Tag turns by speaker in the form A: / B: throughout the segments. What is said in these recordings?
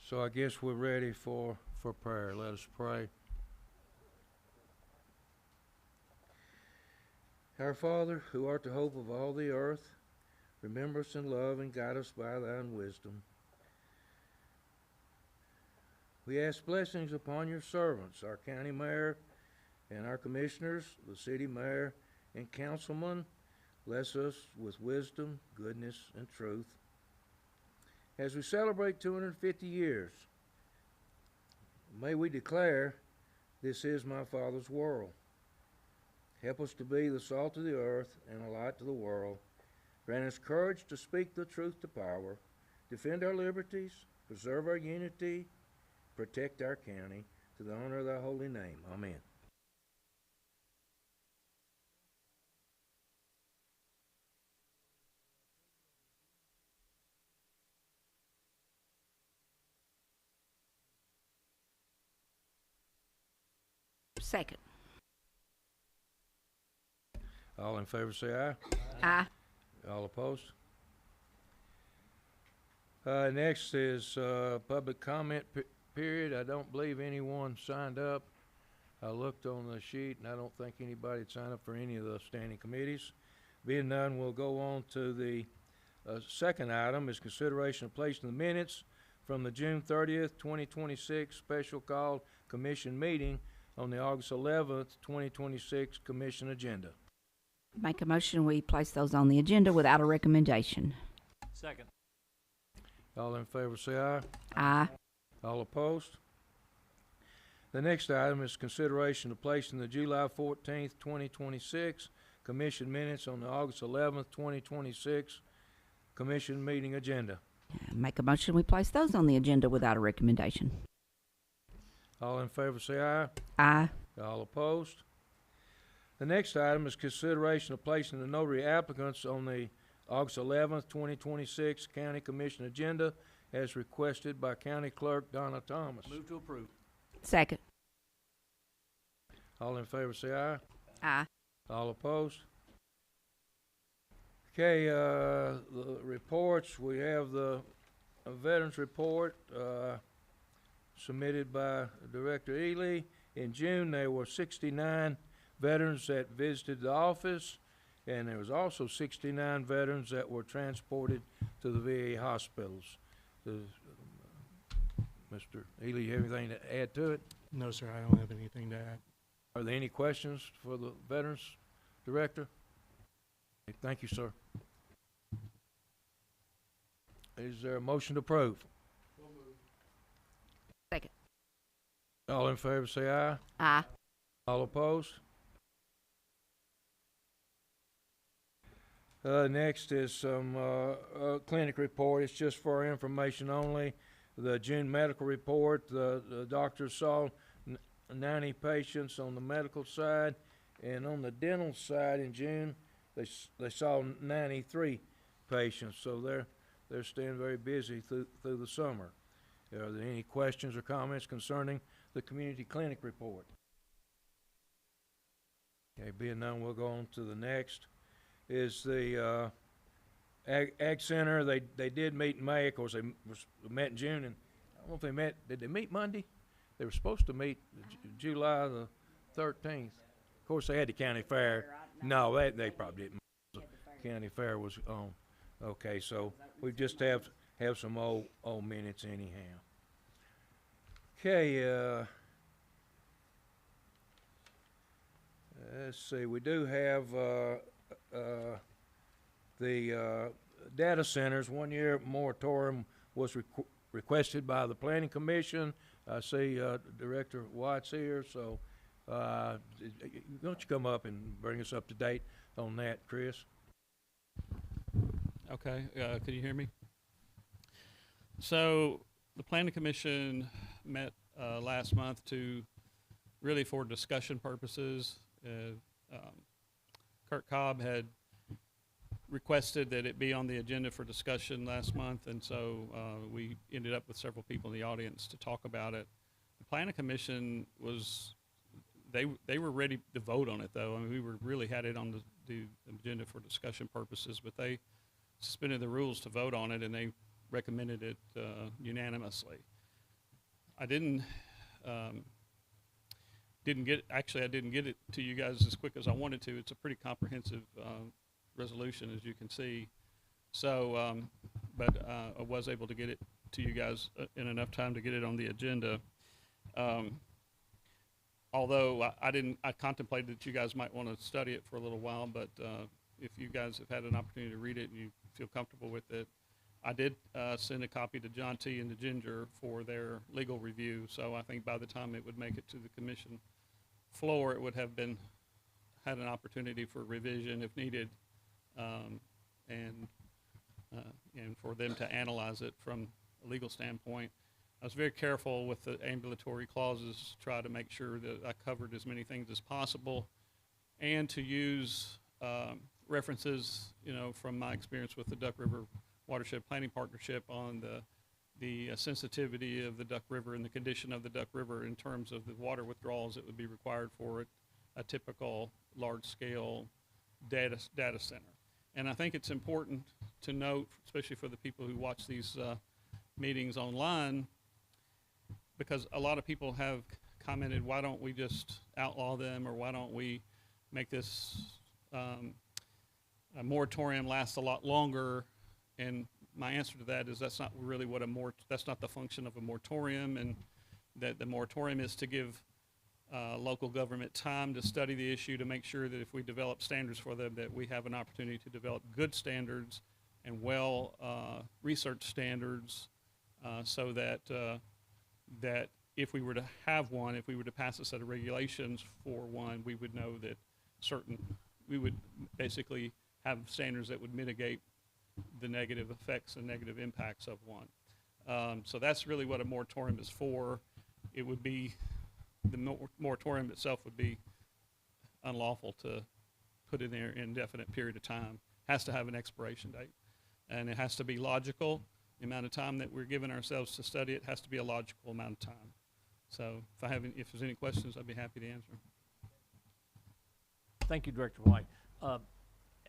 A: So I guess we're ready for prayer. Let us pray. Our Father, who art the hope of all the earth, remember us in love and guide us by thine wisdom. We ask blessings upon your servants, our county mayor and our commissioners, the city mayor and councilman. Bless us with wisdom, goodness, and truth. As we celebrate 250 years, may we declare, this is my Father's world. Help us to be the salt of the earth and a light to the world. Grant us courage to speak the truth to power, defend our liberties, preserve our unity, protect our county, to the honor of thy holy name. Amen.
B: Second.
A: All in favor say aye.
B: Aye.
A: All opposed? Next is public comment period. I don't believe anyone signed up. I looked on the sheet, and I don't think anybody had signed up for any of the standing committees. Being none, we'll go on to the second item, is consideration of placing the minutes from the June 30th, 2026 special call commission meeting on the August 11th, 2026 commission agenda.
B: Make a motion we place those on the agenda without a recommendation.
C: Second.
A: All in favor say aye.
B: Aye.
A: All opposed? The next item is consideration of placing the July 14th, 2026 commission minutes on the August 11th, 2026 commission meeting agenda.
B: Make a motion we place those on the agenda without a recommendation.
A: All in favor say aye.
B: Aye.
A: All opposed? The next item is consideration of placing the notary applicants on the August 11th, 2026 county commission agenda as requested by County Clerk Donna Thomas.
C: Move to approve.
B: Second.
A: All in favor say aye.
B: Aye.
A: All opposed? Okay, the reports, we have the veterans report submitted by Director Ely. In June, there were 69 veterans that visited the office, and there was also 69 veterans that were transported to the VA hospitals. Mr. Ely, you have anything to add to it?
D: No, sir, I don't have anything to add.
A: Are there any questions for the Veterans Director? Okay, thank you, sir. Is there a motion to approve?
B: Second.
A: All in favor say aye.
B: Aye.
A: All opposed? Next is some clinic report. It's just for our information only. The June medical report, the doctors saw 90 patients on the medical side, and on the dental side in June, they saw 93 patients. So they're staying very busy through the summer. Are there any questions or comments concerning the community clinic report? Okay, being none, we'll go on to the next. Is the Ag Center. They did meet in May. Of course, they met in June, and I don't know if they met. Did they meet Monday? They were supposed to meet July the 13th. Of course, they had the county fair. No, they probably didn't. The county fair was on. Okay, so we just have some old minutes anyhow. Okay, let's see. We do have the data centers. 1 year moratorium was requested by the Planning Commission. I see Director Watts here, so don't you come up and bring us up to date on that, Chris?
C: Okay, can you hear me? So the Planning Commission met last month to really for discussion purposes. Kurt Cobb had requested that it be on the agenda for discussion last month, and so we ended up with several people in the audience to talk about it. The Planning Commission was, they were ready to vote on it, though. I mean, we were really had it on the agenda for discussion purposes, but they suspended the rules to vote on it, and they recommended it unanimously. I didn't I didn't get it to you guys as quick as I wanted to. It's a pretty comprehensive resolution, as you can see. So, but I was able to get it to you guys in enough time to get it on the agenda. Although I contemplated that you guys might want to study it for a little while, but if you guys have had an opportunity to read it and you feel comfortable with it, I did send a copy to John T. and to Ginger for their legal review. So I think by the time it would make it to the commission floor, it would have had an opportunity for revision if needed, and for them to analyze it from a legal standpoint. I was very careful with the ambulatory clauses to try to make sure that I covered as many things as possible, and to use references, from my experience with the Duck River Watershed Planning Partnership on the sensitivity of the Duck River and the condition of the Duck River in terms of the water withdrawals that would be required for a typical large-scale data center. And I think it's important to note, especially for the people who watch these meetings online, because a lot of people have commented, why don't we just outlaw them, or why don't we make this a moratorium last a lot longer? And my answer to that is that's not really what that's not the function of a moratorium, and that the moratorium is to give local government time to study the issue, to make sure that if we develop standards for them, that we have an opportunity to develop good standards and researched standards, so that that if we were to have one, if we were to pass a set of regulations for one, we would know that we would basically have standards that would mitigate the negative effects and negative impacts of one. So that's really what a moratorium is for. It would be, the moratorium itself would be unlawful to put in there an indefinite period of time. Has to have an expiration date, and it has to be logical. The amount of time that we're giving ourselves to study it has to be a logical amount of time. So if there's any questions, I'd be happy to answer.
E: Thank you, Director White.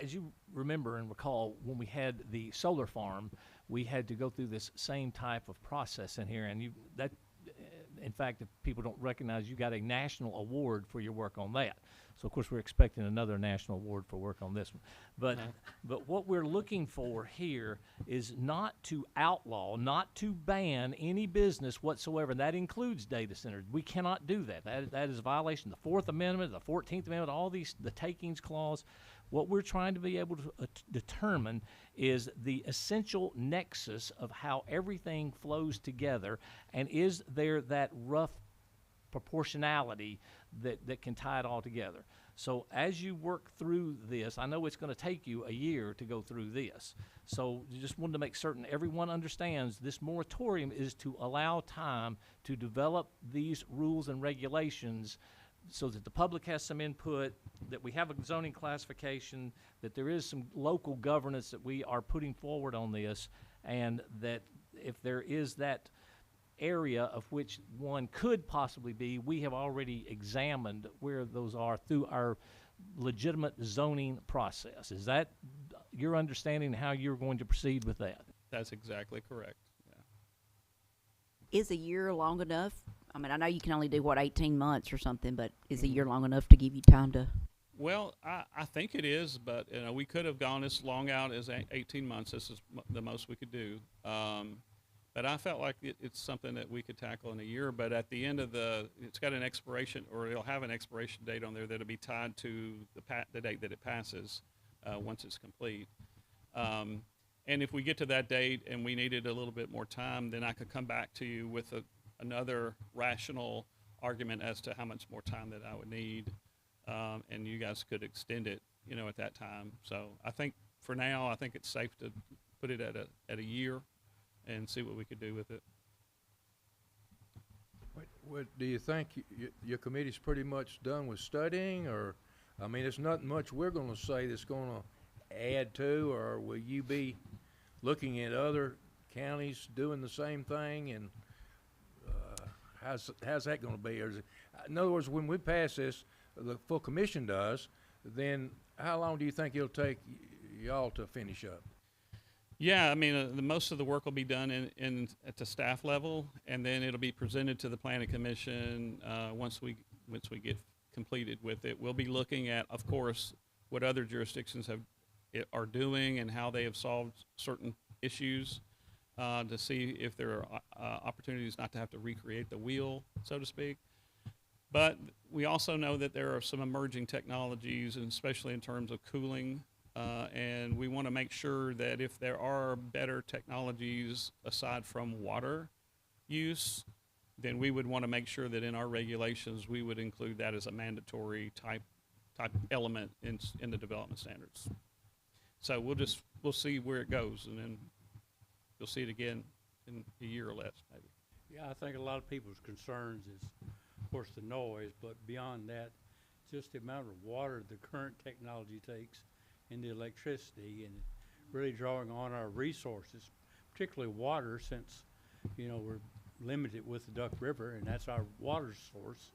E: As you remember and recall, when we had the solar farm, we had to go through this same type of process in here, and in fact, if people don't recognize, you got a national award for your work on that. So, of course, we're expecting another national award for work on this one. But what we're looking for here is not to outlaw, not to ban any business whatsoever, and that includes data centers. We cannot do that. That is a violation of the 4th Amendment, the 14th Amendment, all these, the takings clause. What we're trying to be able to determine is the essential nexus of how everything flows together, and is there that rough proportionality that can tie it all together. So as you work through this, I know it's going to take you a year to go through this. So you just wanted to make certain everyone understands this moratorium is to allow time to develop these rules and regulations, so that the public has some input, that we have a zoning classification, that there is some local governance that we are putting forward on this, and that if there is that area of which one could possibly be, we have already examined where those are through our legitimate zoning process. Is that your understanding how you're going to proceed with that?
C: That's exactly correct. Yeah.
B: Is a year long enough? I mean, I know you can only do, 18 months or something, but is a year long enough to give you time to?
C: Well, I think it is, but we could have gone as long out as 18 months. This is the most we could do. But I felt like it's something that we could tackle in a year. But at the end of it's got an expiration, or it'll have an expiration date on there that'll be tied to the date that it passes once it's complete. And if we get to that date and we needed a little bit more time, then I could come back to you with another rational argument as to how much more time that I would need, and you guys could extend it, at that time. So I think for now, I think it's safe to put it at a year and see what we could do with it.
A: What do you think your committee's pretty much done with studying, or, I mean, there's not much we're going to say that's going to add to, or will you be looking at other counties doing the same thing, and how's that going to be? In other words, when we pass this, the full commission does, then how long do you think it'll take y'all to finish up?
C: Yeah, I mean, the most of the work will be done at the staff level, and then it'll be presented to the planning commission once we get completed with it. We'll be looking at, of course, what other jurisdictions are doing and how they have solved certain issues to see if there are opportunities not to have to recreate the wheel, so to speak. But we also know that there are some emerging technologies, and especially in terms of cooling. And we want to make sure that if there are better technologies aside from water use, then we would want to make sure that in our regulations we would include that as a mandatory type element in the development standards. So we'll see where it goes, and then you'll see it again in a year or less, maybe.
F: Yeah, I think a lot of people's concerns is, of course, the noise, but beyond that, just the amount of water the current technology takes and the electricity, and really drawing on our resources, particularly water, since, you know, we're limited with the Duck River, and that's our water source.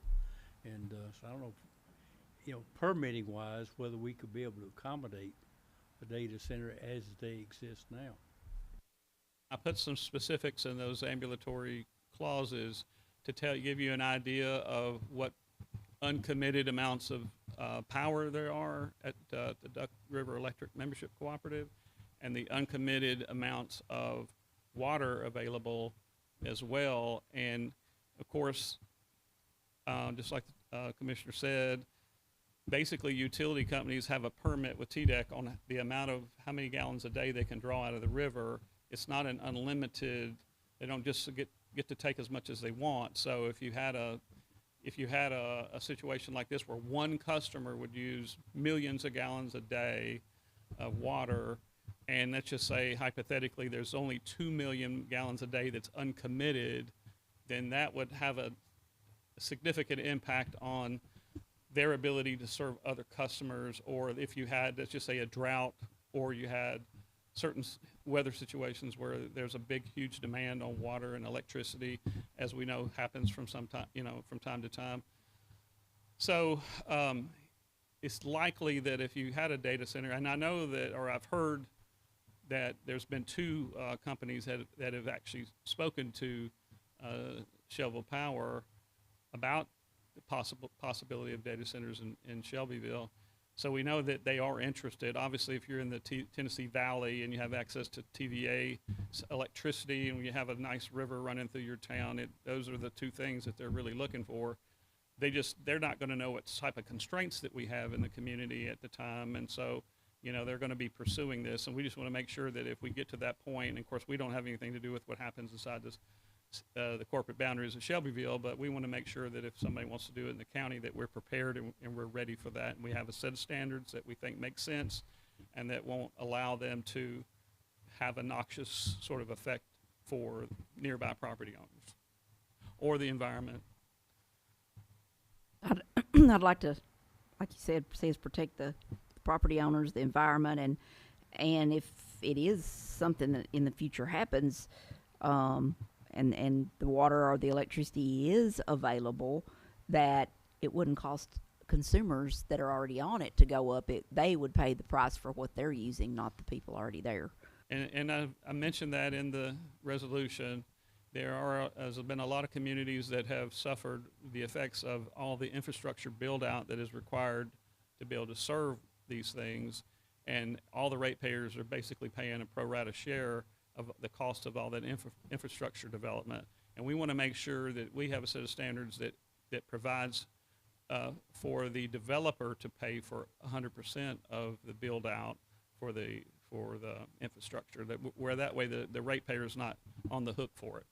F: And so I don't know, you know, permitting wise, whether we could be able to accommodate a data center as they exist now.
C: I put some specifics in those ambulatory clauses to give you an idea of what uncommitted amounts of power there are at the Duck River Electric Membership Cooperative, and the uncommitted amounts of water available as well. And of course, just like the commissioner said, basically utility companies have a permit with TDEC on the amount of how many gallons a day they can draw out of the river. It's not an unlimited, they don't just get to take as much as they want. So if you had a situation like this where one customer would use millions of gallons a day of water, and let's just say hypothetically there's only 2 million gallons a day that's uncommitted, then that would have a significant impact on their ability to serve other customers. Or if you had, let's just say, a drought, or you had certain weather situations where there's a big, huge demand on water and electricity, as we know happens from time to time. So it's likely that if you had a data center, and I know that, or I've heard that there's been two companies that have actually spoken to Shelbyville Power about the possibility of data centers in Shelbyville. So we know that they are interested. Obviously, if you're in the Tennessee Valley and you have access to TVA electricity, and you have a nice river running through your town, those are the two things that they're really looking for. They're not going to know what type of constraints that we have in the community at the time, and so, you know, they're going to be pursuing this. And we just want to make sure that if we get to that point, and of course we don't have anything to do with what happens inside the corporate boundaries of Shelbyville, but we want to make sure that if somebody wants to do it in the county, that we're prepared and we're ready for that. And we have a set of standards that we think make sense and that won't allow them to have a noxious sort of effect for nearby property owners or the environment.
B: I'd like to, like you said, protect the property owners, the environment, and if it is something that in the future happens, and the water or the electricity is available, that it wouldn't cost consumers that are already on it to go up. They would pay the price for what they're using, not the people already there.
C: And I mentioned that in the resolution. There's been a lot of communities that have suffered the effects of all the infrastructure build out that is required to be able to serve these things, and all the ratepayers are basically paying a pro rata share of the cost of all that infrastructure development. And we want to make sure that we have a set of standards that provides for the developer to pay for 100% of the build out for the infrastructure, where that way the ratepayer is not on the hook for it.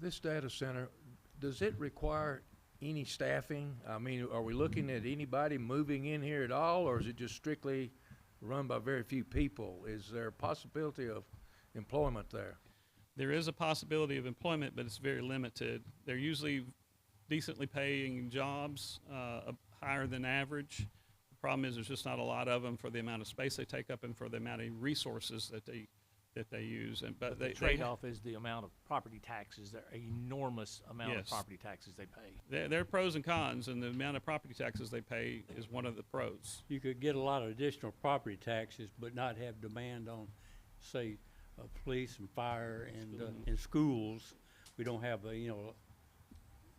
A: This data center, does it require any staffing? I mean, are we looking at anybody moving in here at all, or is it just strictly run by very few people? Is there a possibility of employment there?
C: There is a possibility of employment, but it's very limited. They're usually decently paying jobs, higher than average. The problem is there's just not a lot of them for the amount of space they take up and for the amount of resources that that they use, and but
E: The
C: they
E: trade-off is the amount of property taxes, the enormous amount of
C: Yes.
E: property taxes they pay.
C: there are pros and cons, and the amount of property taxes they pay is one of the pros.
F: You could get a lot of additional property taxes, but not have demand on, say, police and fire and schools. We don't have a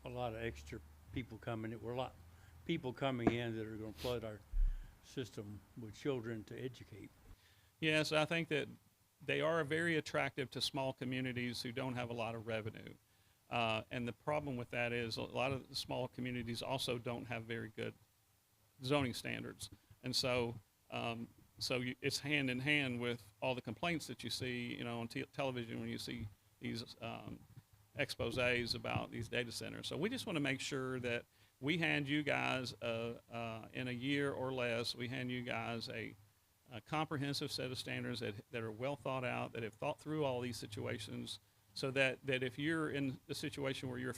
F: lot of extra people coming. We're a lot people coming in that are going to flood our system with children to educate.
C: Yes, I think that they are very attractive to small communities who don't have a lot of revenue. And the problem with that is a lot of the small communities also don't have very good zoning standards. And so, it's hand in hand with all the complaints that you see, on television when you see these exposés about these data centers. So we just want to make sure that we hand you guys, in a year or less, we hand you guys a comprehensive set of standards that are well thought out, that have thought through all these situations, so that if you're in a situation where you're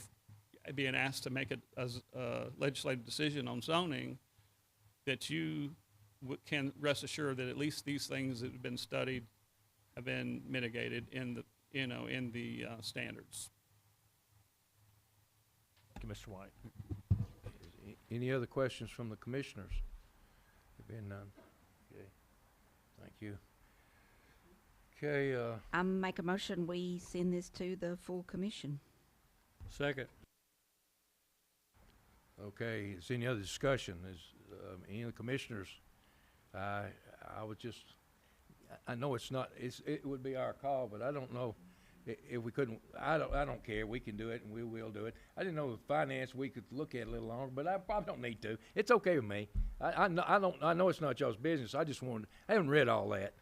C: being asked to make a legislative decision on zoning, that you can rest assured that at least these things that have been studied have been mitigated in the standards.
E: Thank you, Mr. White.
A: Any other questions from the commissioners? There being none. Okay, thank you. Okay,
B: I make a motion, we send this to the full commission.
F: Second.
A: okay, is any other discussion? Is, any of the commissioners, I would just, I know it's not, it would be our call, but I don't know if we couldn't, I don't care, we can do it and we will do it. I didn't know with finance, we could look at it a little longer, but I probably don't need to. It's okay with me. I know it's not y'all's business. I haven't read all that,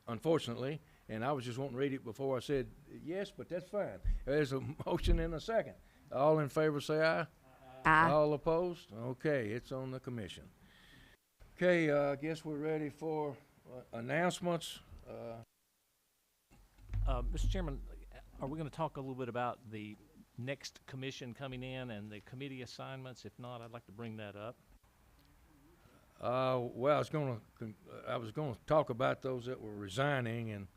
A: unfortunately, and I was just wanting to read it before I said yes, but that's fine. There's a motion and a second. All in favor say aye.
B: Aye.
A: All opposed? Okay, it's on the commission. Okay, I guess we're ready for announcements.
E: Mr. Chairman, are we going to talk a little bit about the next commission coming in and the committee assignments? If not, I'd like to bring that up.
A: Well, I was gonna talk about those that were resigning, and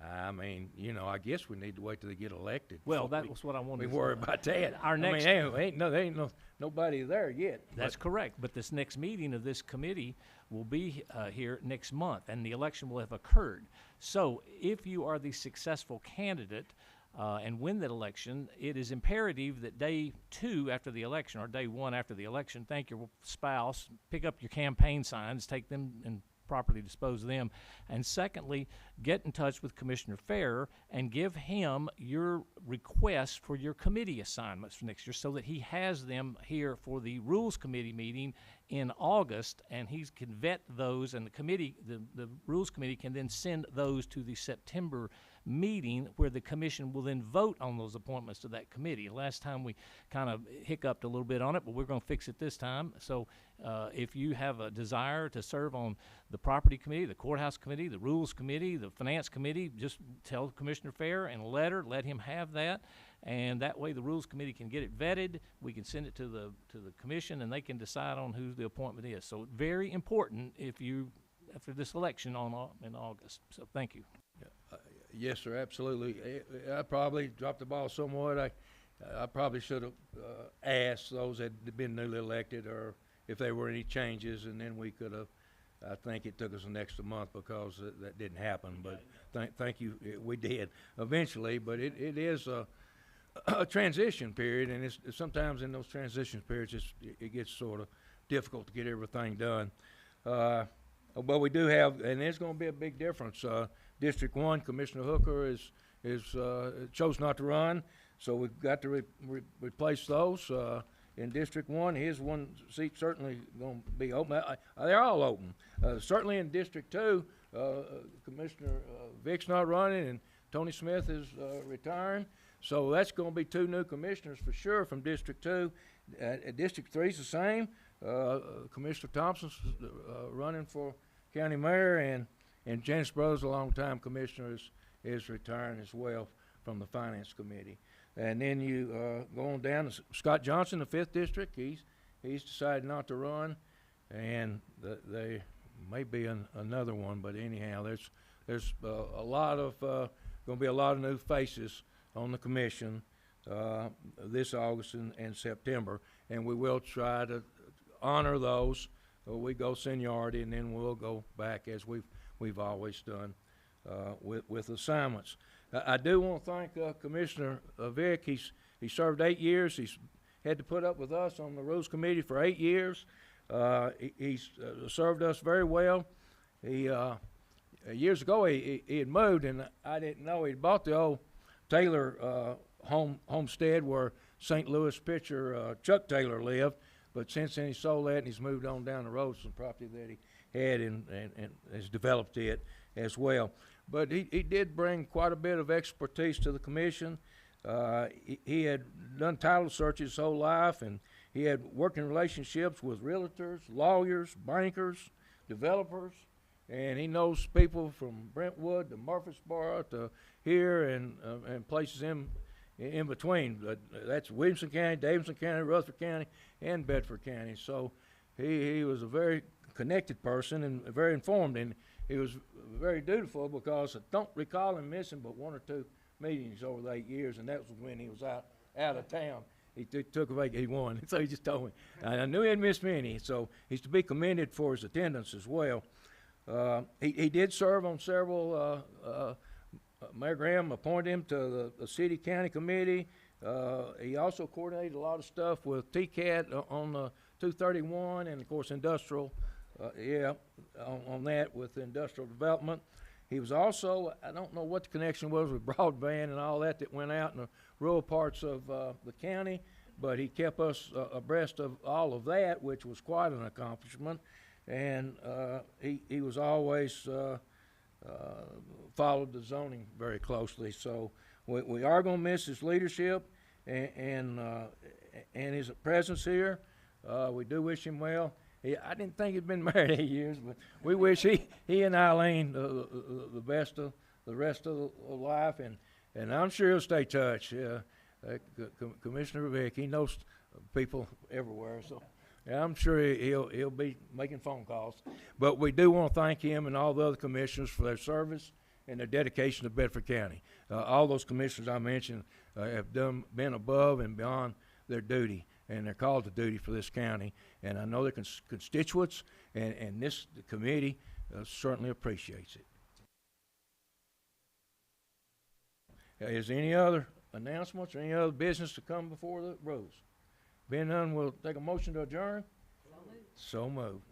A: I mean, I guess we need to wait till they get elected.
E: Well,
A: before
E: that was what I
A: we
E: wanted to
A: worry about that.
E: Our next-
A: I mean, there ain't nobody there yet.
E: That's
A: but-
E: correct, but this next meeting of this committee will be here next month, and the election will have occurred. So if you are the successful candidate and win that election, it is imperative that day 2 after the election, or day 1 after the election, thank your spouse, pick up your campaign signs, take them and properly dispose of them. And secondly, get in touch with Commissioner Farrer and give him your request for your committee assignments for next year so that he has them here for the Rules Committee meeting in August, and he can vet those, and the committee, the Rules Committee can then send those to the September meeting where the commission will then vote on those appointments to that committee. Last time we kind of hiccuped a little bit on it, but we're going to fix it this time. So if you have a desire to serve on the Property Committee, the Courthouse Committee, the Rules Committee, the Finance Committee, just tell Commissioner Farrer in a letter, let him have that, and that way the Rules Committee can get it vetted. We can send it to the commission, and they can decide on who the appointment is. So very important after this election in August. So thank you.
A: Yes, sir, absolutely. I probably dropped the ball somewhat. I probably should have asked those that had been newly elected, or if there were any changes, and then we could have. I think it took us an extra month because that didn't happen. But thank you, we did eventually. But it is a transition period, and it's sometimes in those transition periods it gets sort of difficult to get everything done. But we do have, and there's going to be a big difference. District 1, Commissioner Hooker chose not to run, so we've got to replace those. In District 1, his one seat certainly going to be open. They're all open. Certainly in District 2, Commissioner Vick's not running, and Tony Smith is retiring. So that's going to be 2 new commissioners for sure from District 2. District 3 is the same. Commissioner Thompson's running for county mayor, and Janice Brothers, a longtime commissioner, is retiring as well from the Finance Committee. And then you go on down to Scott Johnson, the 5th District. He's decided not to run, and there may be another one, but anyhow, there's a lot of gonna be a lot of new faces on the commission, this August and September, and we will try to honor those. We go seniority, and then we'll go back as we've always done, with assignments. I do want to thank, Commissioner Vick. He served 8 years. He's had to put up with us on the Rules Committee for 8 years. He's served us very well. He, years ago, he had moved, and I didn't know he'd bought the old Taylor homestead where St. Louis pitcher Chuck Taylor lived. But since then, he sold that, and he's moved on down the road to some property that he had and has developed it as well. But he did bring quite a bit of expertise to the commission. He had done title searches his whole life, and he had working relationships with realtors, lawyers, bankers, developers, and he knows people from Brentwood to Murfreesboro to here and places in between. That's Williamson County, Davidson County, Rutherford County, and Bedford County. So he was a very connected person and very informed, and he was very dutiful, because I don't recall him missing but 1 or 2 meetings over the 8 years, and that was when he was out of town. He took a vacation. He won, so he just told me. I knew he hadn't missed many, so he's to be commended for his attendance as well. He did serve on several. Mayor Graham appointed him to the city county committee. He also coordinated a lot of stuff with TCAT on the 231, and of course industrial. On that with industrial development. He was also, I don't know what the connection was with broadband and all that went out in the rural parts of the county, but he kept us abreast of all of that, which was quite an accomplishment. And he was always followed the zoning very closely. So we are going to miss his leadership and his presence here. We do wish him well. I didn't think he'd been married 8 years, but we wish he and Eileen the best of the rest of the life, and I'm sure he'll stay touch. Commissioner Vick, he knows people everywhere, so yeah, I'm sure he'll be making phone calls. But we do want to thank him and all the other commissioners for their service and their dedication to Bedford County. All those commissioners I mentioned have been above and beyond their duty, and they're called to duty for this county. And I know their constituents and this committee certainly appreciates it. Is there any other announcements or any other business to come before the rules? Being none, we'll take a motion to adjourn. So moved.